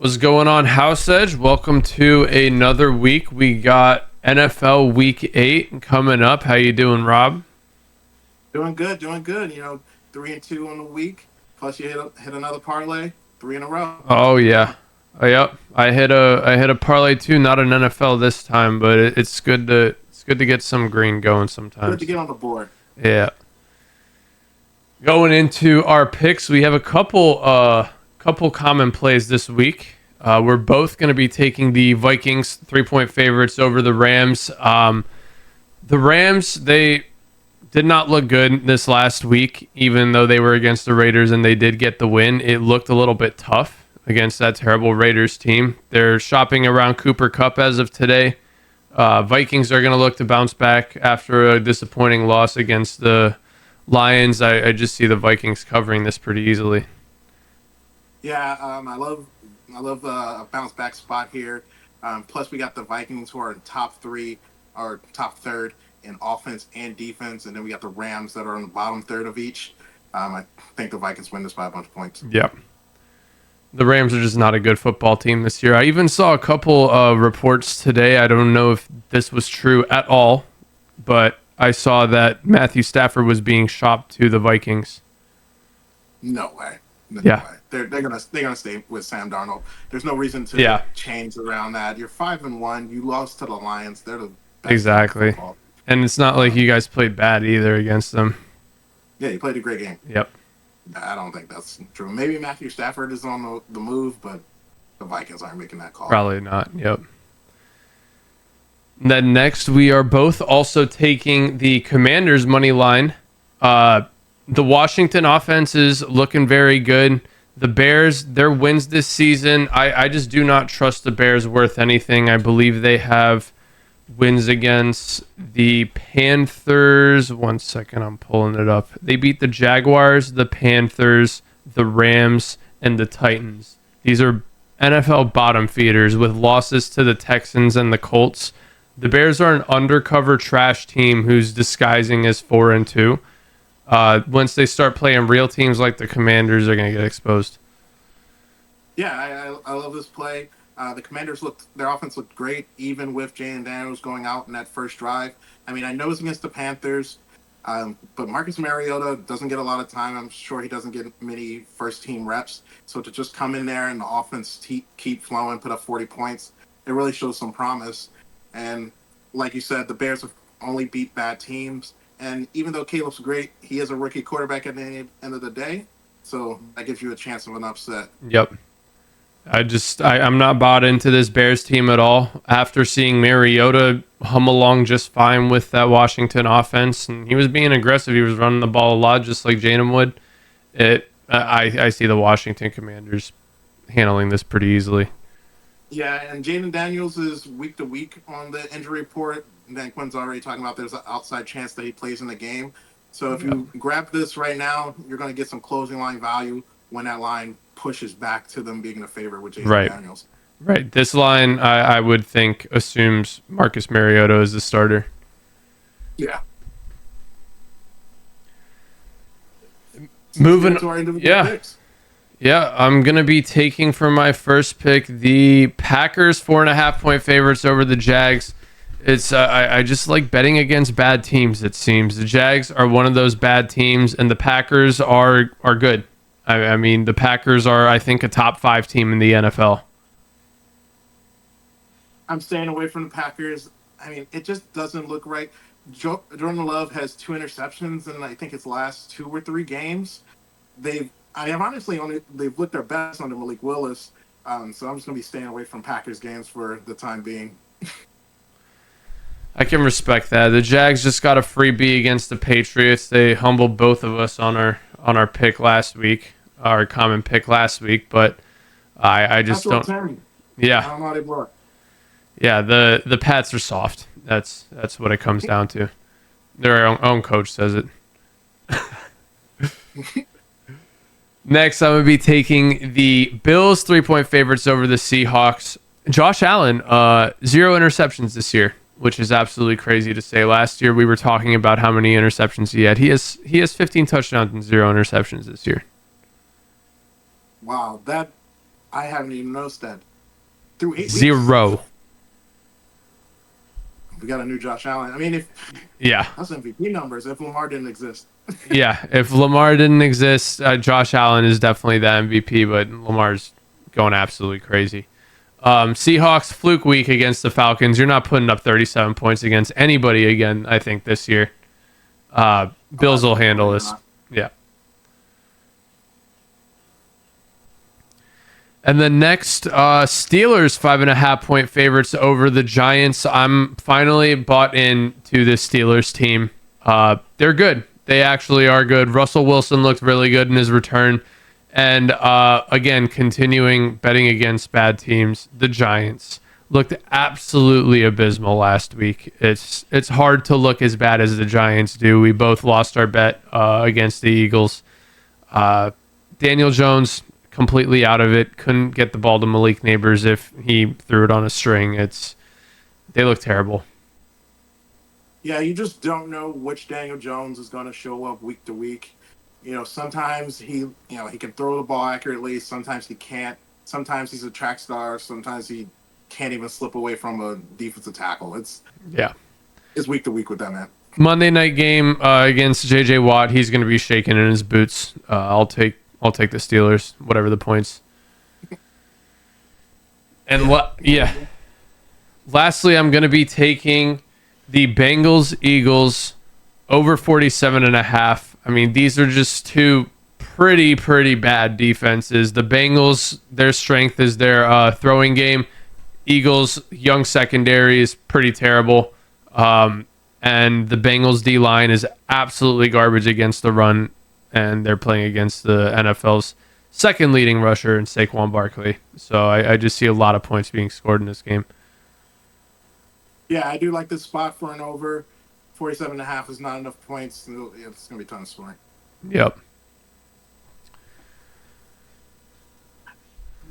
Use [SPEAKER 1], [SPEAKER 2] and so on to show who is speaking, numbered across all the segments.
[SPEAKER 1] What's going on, House Edge? Welcome to another week. We got NFL Week 8 coming up. How you doing, Rob?
[SPEAKER 2] Doing good, doing good. 3-2 on the week. Plus, you hit another parlay, three in a row.
[SPEAKER 1] Oh yeah. Oh, yep. I hit a parlay too, not an NFL this time, but it's good to get some green going
[SPEAKER 2] Good to
[SPEAKER 1] sometimes.
[SPEAKER 2] get on the board.
[SPEAKER 1] Yeah. Going into our picks, we have a couple common plays this week. We're both going to be taking the Vikings 3-point favorites over the Rams. The Rams, they did not look good this last week, even though they were against the Raiders and they did get the win. It looked a little bit tough against that terrible Raiders team. They're shopping around Cooper Cup as of today. Vikings are going to look to bounce back after a disappointing loss against the Lions. I just see the Vikings covering this pretty easily.
[SPEAKER 2] Yeah, I love a bounce back spot here. Plus, we got the Vikings who are in top three or top third in offense and defense, and then we got the Rams that are on the bottom third of each. I think the Vikings win this by a bunch of points.
[SPEAKER 1] Yep. The Rams are just not a good football team this year. I even saw a couple reports today. I don't know if this was true at all, but I saw that Matthew Stafford was being shopped to the Vikings.
[SPEAKER 2] No way, no
[SPEAKER 1] Yeah.
[SPEAKER 2] way. They're gonna stay with Sam Darnold. There's no reason to
[SPEAKER 1] Yeah,
[SPEAKER 2] change around that. You're 5-1. You lost to the Lions. They're the best team in
[SPEAKER 1] exactly.
[SPEAKER 2] football.
[SPEAKER 1] And it's not like you guys played bad either against them.
[SPEAKER 2] Yeah, you played a great game.
[SPEAKER 1] Yep.
[SPEAKER 2] I don't think that's true. Maybe Matthew Stafford is on the move, but the Vikings aren't making that call.
[SPEAKER 1] Probably not. Yep. Then next, we are both also taking the Commanders money line. The Washington offense is looking very good. The Bears, their wins this season, I just do not trust the Bears worth anything. I believe they have wins against the Panthers. One second, I'm pulling it up. They beat the Jaguars, the Panthers, the Rams, and the Titans. These are NFL bottom feeders with losses to the Texans and the Colts. The Bears are an undercover trash team who's disguising as 4-2. Once they start playing real teams like the Commanders, they're going to get exposed.
[SPEAKER 2] Yeah, I love this play. The Commanders their offense looked great, even with Jalen Daniels going out in that first drive. I mean, I know it's against the Panthers, but Marcus Mariota doesn't get a lot of time. I'm sure he doesn't get many first team reps. So to just come in there and the offense keep flowing, put up 40 points, it really shows some promise. And like you said, the Bears have only beat bad teams. And even though Caleb's great, he is a rookie quarterback at the end of the day. So that gives you a chance of an upset.
[SPEAKER 1] Yep. I'm not bought into this Bears team at all. After seeing Mariota hum along just fine with that Washington offense, and he was being aggressive. He was running the ball a lot, just like Jaden would. I see the Washington Commanders handling this pretty easily.
[SPEAKER 2] Yeah, and Jaden Daniels is week to week on the injury report. And then Quinn's already talking about there's an outside chance that he plays in the game. So if you grab this right now, you're going to get some closing line value when that line pushes back to them being a favorite with Jaden
[SPEAKER 1] Right.
[SPEAKER 2] Daniels.
[SPEAKER 1] Right. This line, I would think, assumes Marcus Mariota is the starter.
[SPEAKER 2] Yeah.
[SPEAKER 1] Moving.
[SPEAKER 2] To our individual
[SPEAKER 1] Yeah.
[SPEAKER 2] picks.
[SPEAKER 1] Yeah, I'm going to be taking for my first pick the Packers 4.5-point favorites over the Jags. I just like betting against bad teams, it seems. The Jags are one of those bad teams, and the Packers are good. I mean, the Packers are, I think, a top 5 team in the NFL.
[SPEAKER 2] I'm staying away from the Packers. I mean, it just doesn't look right. Jordan Love has 2 interceptions in, I think, his last 2 or 3 games. They've looked their best under Malik Willis. So I'm just going to be staying away from Packers games for the time being.
[SPEAKER 1] I can respect that. The Jags just got a freebie against the Patriots. They humbled both of us on our pick last week, our common pick last week, but I just
[SPEAKER 2] That's what
[SPEAKER 1] don't.
[SPEAKER 2] I'm saying. I
[SPEAKER 1] Yeah,
[SPEAKER 2] don't know how they blow it.
[SPEAKER 1] yeah. The Pats are soft. That's what it comes down to. Their own coach says it. Next, I'm going to be taking the Bills 3-point favorites over the Seahawks. Josh Allen, 0 interceptions this year, which is absolutely crazy to say. Last year, we were talking about how many interceptions he had. He has 15 touchdowns and 0 interceptions this year.
[SPEAKER 2] Wow, I haven't even noticed that. Through 8 weeks,
[SPEAKER 1] 0.
[SPEAKER 2] we got a new Josh Allen. I mean, if
[SPEAKER 1] Yeah.
[SPEAKER 2] that's MVP numbers, if Lamar didn't exist.
[SPEAKER 1] Yeah. If Lamar didn't exist, Josh Allen is definitely the MVP, but Lamar's going absolutely crazy. Seahawks fluke week against the Falcons. You're not putting up 37 points against anybody again, I think, this year. Bills will handle this. Yeah. And the next, Steelers 5.5 point favorites over the Giants. I'm finally bought into this Steelers team. They're good. They actually are good. Russell Wilson looked really good in his return. And again, continuing betting against bad teams, the Giants looked absolutely abysmal last week. It's hard to look as bad as the Giants do. We both lost our bet against the Eagles. Daniel Jones completely out of it. Couldn't get the ball to Malik Neighbors if he threw it on a string. They look terrible.
[SPEAKER 2] Yeah, you just don't know which Daniel Jones is going to show up week to week. Sometimes he can throw the ball accurately. Sometimes he can't. Sometimes he's a track star. Sometimes he can't even slip away from a defensive tackle. It's week to week with that man.
[SPEAKER 1] Monday night game against J.J. Watt. He's going to be shaking in his boots. I'll take the Steelers, whatever the points. And lastly, I'm going to be taking the Bengals Eagles over 47.5. I mean, these are just two pretty bad defenses. The Bengals, their strength is their throwing game. Eagles, young secondary is pretty terrible. And the Bengals D-line is absolutely garbage against the run. And they're playing against the NFL's second leading rusher in Saquon Barkley. So I just see a lot of points being scored in this game.
[SPEAKER 2] Yeah, I do like this spot for an over. 47.5 is not enough points. It's going to be a ton of scoring.
[SPEAKER 1] Yep.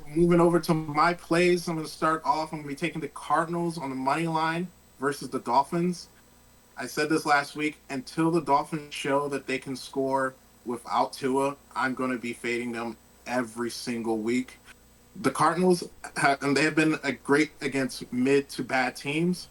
[SPEAKER 2] Moving over to my plays, I'm going to start off. I'm going to be taking the Cardinals on the money line versus the Dolphins. I said this last week. Until the Dolphins show that they can score without Tua, I'm going to be fading them every single week. The Cardinals, they have been great against mid to bad teams.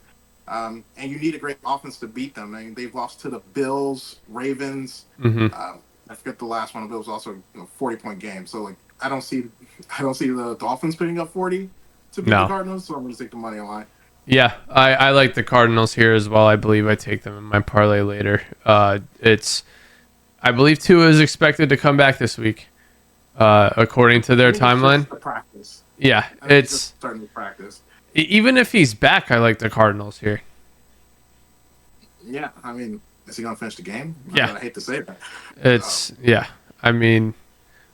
[SPEAKER 2] And you need a great offense to beat them. I mean, they've lost to the Bills, Ravens. I forget the last one. It was also a 40-point game. So I don't see the Dolphins putting up 40 to beat the Cardinals. So I'm going to take the money line.
[SPEAKER 1] Yeah, I like the Cardinals here as well. I believe I take them in my parlay later. I believe Tua is expected to come back this week, according to their timeline.
[SPEAKER 2] It's practice.
[SPEAKER 1] Yeah,
[SPEAKER 2] it's starting to practice.
[SPEAKER 1] Even if he's back, I like the Cardinals here.
[SPEAKER 2] Yeah, I mean, is he going to finish the game?
[SPEAKER 1] Yeah.
[SPEAKER 2] I hate to say that.
[SPEAKER 1] Yeah. I mean,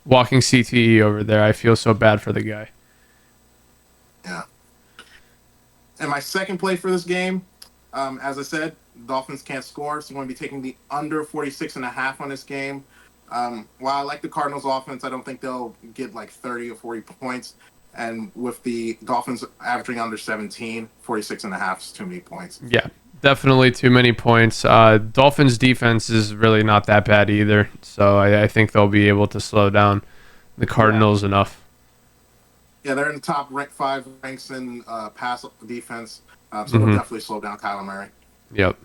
[SPEAKER 1] walking CTE over there, I feel so bad for the guy.
[SPEAKER 2] Yeah. And my second play for this game, as I said, Dolphins can't score, so I'm going to be taking the under 46.5 on this game. While I like the Cardinals offense, I don't think they'll get 30 or 40 points. And with the Dolphins averaging under 17, 46.5 is too many points.
[SPEAKER 1] Yeah, definitely too many points. Dolphins defense is really not that bad either. So I think they'll be able to slow down the Cardinals enough.
[SPEAKER 2] Yeah, they're in the top 5 ranks in pass defense. So they'll definitely slow down Kyler Murray.
[SPEAKER 1] Yep.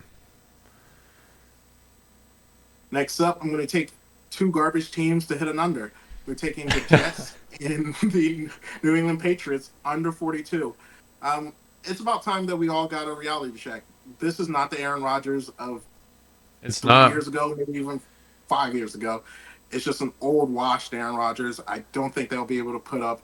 [SPEAKER 2] Next up, I'm going to take two garbage teams to hit an under. We're taking the Jets and the New England Patriots under 42. It's about time that we all got a reality check. This is not the Aaron Rodgers of 3 years ago, maybe even 5 years ago. It's just an old washed Aaron Rodgers. I don't think they'll be able to put up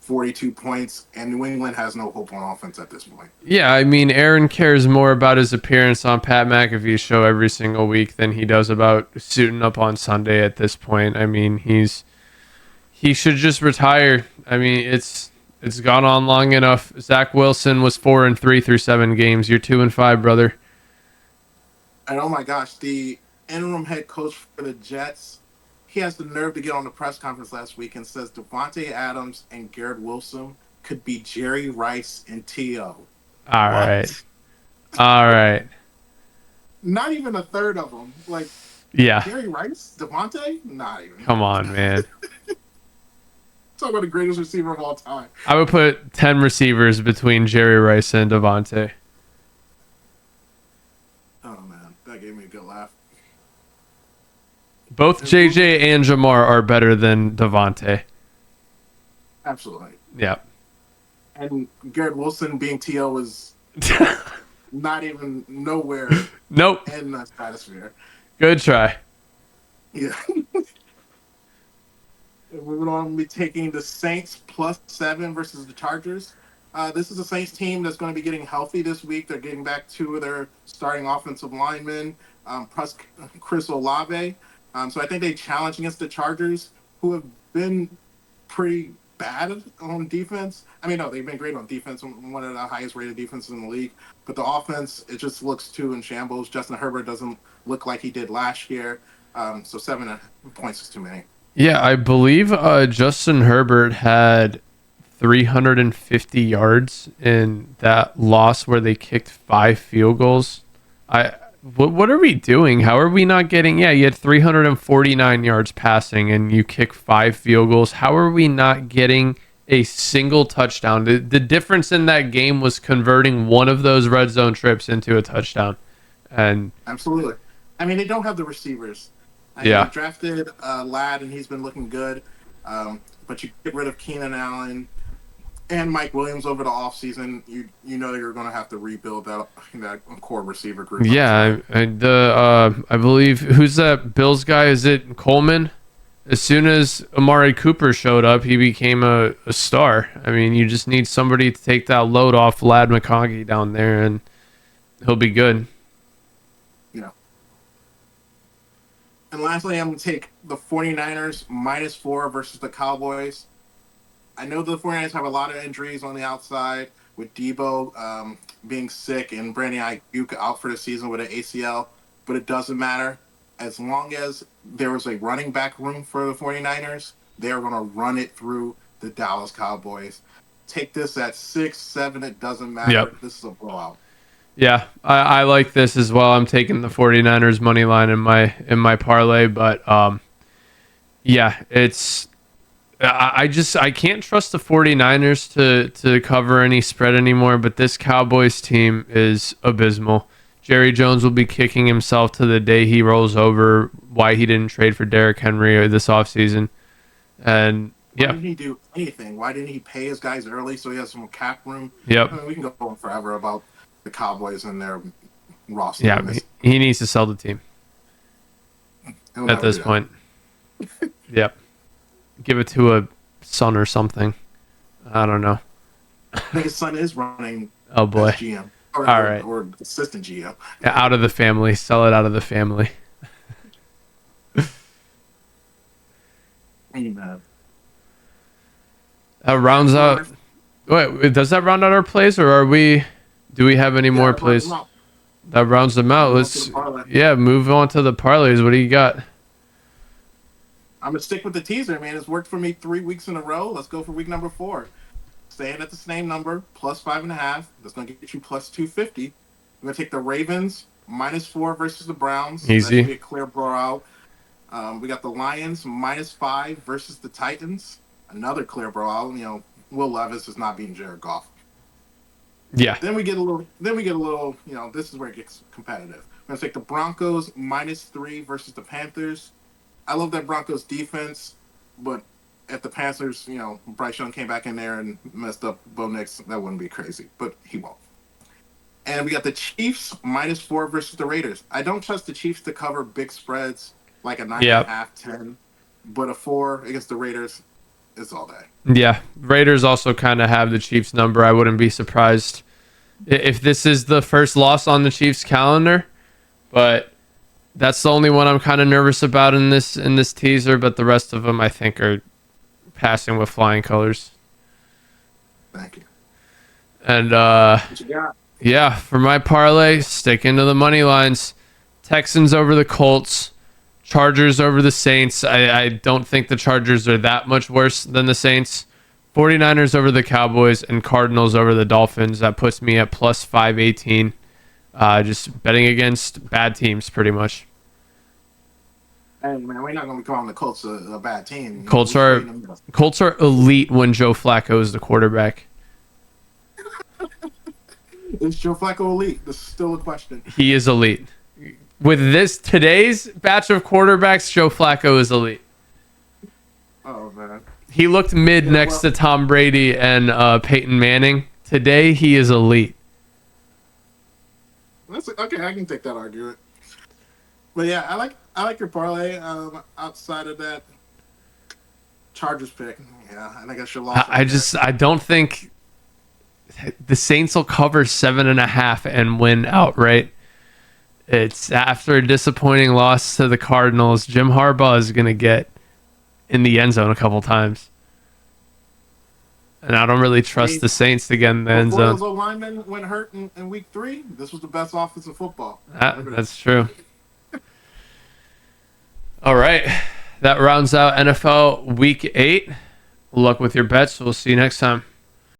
[SPEAKER 2] 42 points, and New England has no hope on offense at this point.
[SPEAKER 1] Yeah, I mean, Aaron cares more about his appearance on Pat McAfee's show every single week than he does about suiting up on Sunday at this point. I mean, he should just retire. I mean, it's gone on long enough. Zach Wilson was 4-3 through 7 games. You're 2-5, brother.
[SPEAKER 2] And oh my gosh, the interim head coach for the Jets, he has the nerve to get on the press conference last week and says Devontae Adams and Garrett Wilson could be Jerry Rice and T.O.
[SPEAKER 1] All right.
[SPEAKER 2] Not even a third of them. Jerry Rice? Devontae? Not even.
[SPEAKER 1] Come on, man.
[SPEAKER 2] Talk about the greatest receiver of all time.
[SPEAKER 1] I would put 10 receivers between Jerry Rice and Devontae.
[SPEAKER 2] Oh man, that gave me a good laugh.
[SPEAKER 1] Both JJ and Jamar are better than Devontae.
[SPEAKER 2] Absolutely.
[SPEAKER 1] Yeah.
[SPEAKER 2] And Garrett Wilson being TO was not even nowhere
[SPEAKER 1] Nope.
[SPEAKER 2] in the stratosphere.
[SPEAKER 1] Good try.
[SPEAKER 2] Yeah. We're going to be taking the Saints +7 versus the Chargers. This is a Saints team that's going to be getting healthy this week. They're getting back two of their starting offensive linemen, plus Chris Olave. So I think they challenge against the Chargers, who have been pretty bad on defense. I mean, no, they've been great on defense, one of the highest rated defenses in the league. But the offense, it just looks too in shambles. Justin Herbert doesn't look like he did last year. So 7 points is too many.
[SPEAKER 1] Yeah, I believe Justin Herbert had 350 yards in that loss where they kicked 5 field goals. What are we doing? How are we not getting? Yeah, you had 349 yards passing and you kick 5 field goals. How are we not getting a single touchdown? The difference in that game was converting one of those red zone trips into a touchdown. And
[SPEAKER 2] absolutely. I mean, they don't have the receivers. They drafted Ladd, and he's been looking good. But you get rid of Keenan Allen and Mike Williams over the offseason, you know you're going to have to rebuild that core receiver group.
[SPEAKER 1] Yeah, I believe, who's that Bills guy? Is it Coleman? As soon as Amari Cooper showed up, he became a star. I mean, you just need somebody to take that load off Ladd McConkey down there, and he'll be good.
[SPEAKER 2] Yeah. And lastly, I'm going to take the 49ers -4 versus the Cowboys. I know the 49ers have a lot of injuries on the outside, with Debo being sick and Brandon Ayuk out for the season with an ACL, but it doesn't matter. As long as there was a running back room for the 49ers, they're going to run it through the Dallas Cowboys. Take this at 6-7, it doesn't matter.
[SPEAKER 1] Yep.
[SPEAKER 2] This is a blowout.
[SPEAKER 1] Yeah, I like this as well. I'm taking the 49ers money line in my parlay, but yeah, it's I can't trust the 49ers to cover any spread anymore, but this Cowboys team is abysmal. Jerry Jones will be kicking himself to the day he rolls over why he didn't trade for Derrick Henry this offseason. And
[SPEAKER 2] why didn't he do anything? Why didn't he pay his guys early so he has some cap room?
[SPEAKER 1] Yep.
[SPEAKER 2] I mean, we can go on forever about the Cowboys and their roster.
[SPEAKER 1] Yeah, he needs to sell the team at this point. Yep. Give it to a son or something. I don't know.
[SPEAKER 2] I think his son is running.
[SPEAKER 1] Oh boy.
[SPEAKER 2] As GM.
[SPEAKER 1] All right.
[SPEAKER 2] Or assistant GM.
[SPEAKER 1] Out of the family. Sell it out of the family.
[SPEAKER 2] Amen.
[SPEAKER 1] That rounds out. Wait, does that round out our plays, or do we have any more plays? That rounds them out. Let's move on to the parlays. What do you got?
[SPEAKER 2] I'm gonna stick with the teaser, man. It's worked for me 3 weeks in a row. Let's go for week number 4. Staying at the same number, +5.5. That's gonna get you +250. I'm gonna take the Ravens -4 versus the Browns.
[SPEAKER 1] Easy.
[SPEAKER 2] That should be a clear blowout. We got the Lions -5 versus the Titans. Another clear blowout. You know, Will Levis is not beating Jared Goff.
[SPEAKER 1] Yeah.
[SPEAKER 2] Then we get a little. You know, this is where it gets competitive. I'm gonna take the Broncos -3 versus the Panthers. I love that Broncos defense, but if the Panthers, you know, Bryce Young came back in there and messed up Bo Nix, that wouldn't be crazy, but he won't. And we got the Chiefs -4 versus the Raiders. I don't trust the Chiefs to cover big spreads like a 9.5, 10, but a 4 against the Raiders is all day.
[SPEAKER 1] Yeah, Raiders also kind of have the Chiefs number. I wouldn't be surprised if this is the first loss on the Chiefs calendar, but that's the only one I'm kind of nervous about in this teaser. But the rest of them, I think, are passing with flying colors.
[SPEAKER 2] Thank you.
[SPEAKER 1] And
[SPEAKER 2] what you got?
[SPEAKER 1] Yeah, for my parlay, sticking to the money lines. Texans over the Colts. Chargers over the Saints. I don't think the Chargers are that much worse than the Saints. 49ers over the Cowboys and Cardinals over the Dolphins. That puts me at +518. Just betting against bad teams, pretty much.
[SPEAKER 2] Hey man, we're not gonna be calling the Colts a bad team. You know,
[SPEAKER 1] Colts
[SPEAKER 2] we straighten
[SPEAKER 1] are
[SPEAKER 2] them up.
[SPEAKER 1] Colts are elite when Joe Flacco is the quarterback.
[SPEAKER 2] Is Joe Flacco elite? This is still a question.
[SPEAKER 1] He is elite. With this today's batch of quarterbacks, Joe Flacco is elite.
[SPEAKER 2] Oh man.
[SPEAKER 1] He looked mid
[SPEAKER 2] Yeah,
[SPEAKER 1] next
[SPEAKER 2] well,
[SPEAKER 1] to Tom Brady and Peyton Manning. Today, he is elite.
[SPEAKER 2] that's okay. I can take that argument. But yeah, I like your parlay. Outside of that Chargers pick, yeah, I think I should have lost
[SPEAKER 1] I
[SPEAKER 2] right there.
[SPEAKER 1] just I don't think the Saints will cover 7.5 and win outright. It's after a disappointing loss to the Cardinals. Jim Harbaugh is going to get in the end zone a couple times. And I don't really
[SPEAKER 2] I
[SPEAKER 1] trust
[SPEAKER 2] mean,
[SPEAKER 1] the Saints to get in the end
[SPEAKER 2] before
[SPEAKER 1] zone.
[SPEAKER 2] those old linemen went hurt in week 3, this was the best offense in football. Remember that.
[SPEAKER 1] That's true. All right. That rounds out NFL Week 8. Luck with your bets. We'll see you next time.